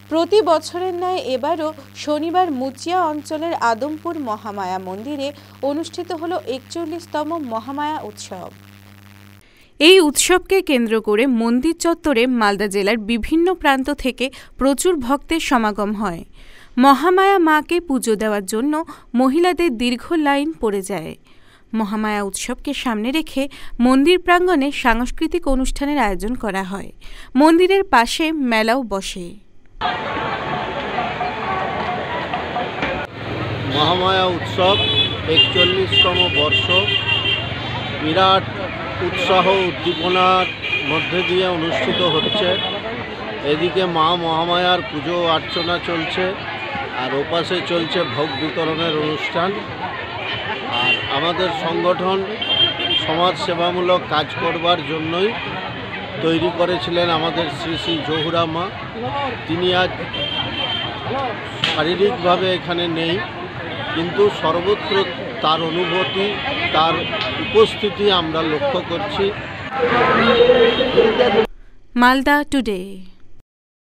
প্রতি বছরের ন্যায় এবারও শনিবার মুচিয়া অঞ্চলের আদমপুর মহামায়া মন্দিরে অনুষ্ঠিত হলো ৪১তম মহামায়া উৎসব। এই উৎসবকে কেন্দ্র করে মন্দির চত্বরে মালদা জেলার বিভিন্ন প্রান্ত থেকে প্রচুর ভক্তের সমাগম হয়। মহামায়া মাকে পুজো দেওয়ার জন্য মহিলাদের দীর্ঘ লাইন পড়ে যায়। মহামায়া উৎসবকে সামনে রেখে মন্দির প্রাঙ্গণে সাংস্কৃতিক অনুষ্ঠানের আয়োজন করা হয়। মন্দিরের পাশে মেলাও বসে। মহামায়া উৎসব ৪১তম বর্ষ বিরাট উৎসাহ উদ্দীপনার মধ্যে দিয়ে অনুষ্ঠিত হচ্ছে। এদিকে মা মহামায়ার পুজো অর্চনা চলছে, আর ওপাশে চলছে ভোগ বিতরণের অনুষ্ঠান। আর আমাদের সংগঠন সমাজ সেবামূলক কাজ করবার জন্যই তৈরি করেছিলেন আমাদের শ্রী শ্রী জহুরা মা। তিনি আজ শারীরিকভাবে এখানে নেই, কিন্তু সর্বত্র তার অনুভূতি, তার উপস্থিতি আমরা লক্ষ্য করছি। মালদা টুডে।